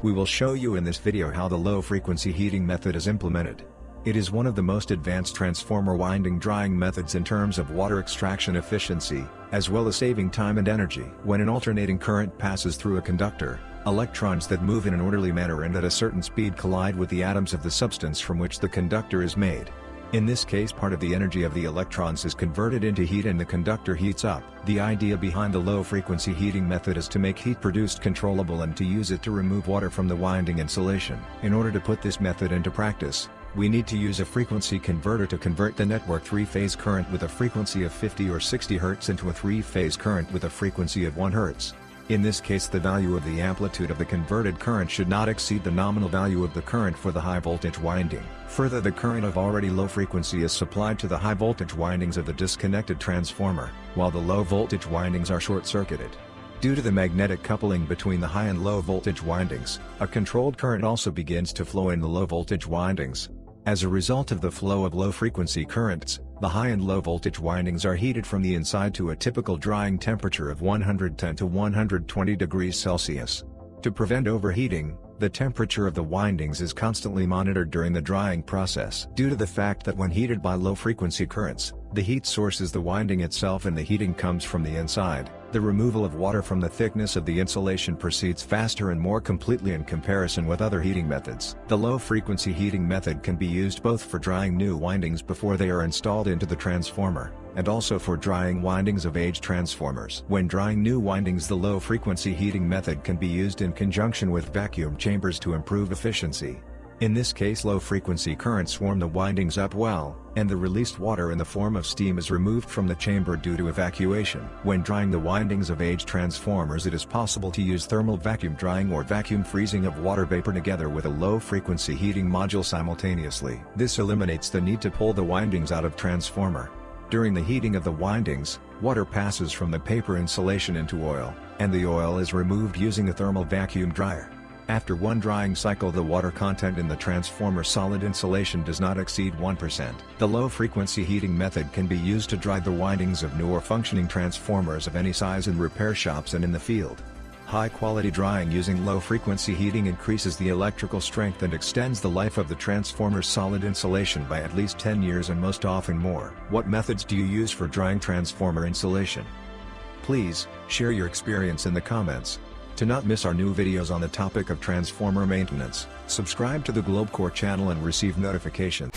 We will show you in this video how the low-frequency heating method is implemented. It is one of the most advanced transformer winding drying methods in terms of water extraction efficiency, as well as saving time and energy. When an alternating current passes through a conductor, electrons that move in an orderly manner and at a certain speed collide with the atoms of the substance from which the conductor is made. In this case, part of the energy of the electrons is converted into heat and the conductor heats up. The idea behind the low-frequency heating method is to make heat produced controllable and to use it to remove water from the winding insulation. In order to put this method into practice, we need to use a frequency converter to convert the network 3-phase current with a frequency of 50 or 60 Hz into a 3-phase current with a frequency of 1 Hz. In this case, the value of the amplitude of the converted current should not exceed the nominal value of the current for the high voltage winding. Further, the current of already low frequency is supplied to the high voltage windings of the disconnected transformer, while the low voltage windings are short-circuited. Due to the magnetic coupling between the high and low voltage windings, a controlled current also begins to flow in the low voltage windings. As a result of the flow of low-frequency currents, the high and low voltage windings are heated from the inside to a typical drying temperature of 110 to 120 degrees Celsius. To prevent overheating, the temperature of the windings is constantly monitored during the drying process. Due to the fact that when heated by low-frequency currents, the heat source is the winding itself and the heating comes from the inside, the removal of water from the thickness of the insulation proceeds faster and more completely in comparison with other heating methods. The low-frequency heating method can be used both for drying new windings before they are installed into the transformer, and also for drying windings of aged transformers. When drying new windings, the low-frequency heating method can be used in conjunction with vacuum chambers to improve efficiency. In this case, low-frequency currents warm the windings up well, and the released water in the form of steam is removed from the chamber due to evacuation. When drying the windings of aged transformers, it is possible to use thermal vacuum drying or vacuum freezing of water vapor together with a low-frequency heating module simultaneously. This eliminates the need to pull the windings out of transformer. During the heating of the windings, water passes from the paper insulation into oil, and the oil is removed using a thermal vacuum dryer. After one drying cycle, the water content in the transformer solid insulation does not exceed 1%. The low-frequency heating method can be used to dry the windings of new or functioning transformers of any size in repair shops and in the field. High-quality drying using low-frequency heating increases the electrical strength and extends the life of the transformer's solid insulation by at least 10 years and most often more. What methods do you use for drying transformer insulation? Please, share your experience in the comments. To not miss our new videos on the topic of transformer maintenance, subscribe to the GlobeCore channel and receive notifications.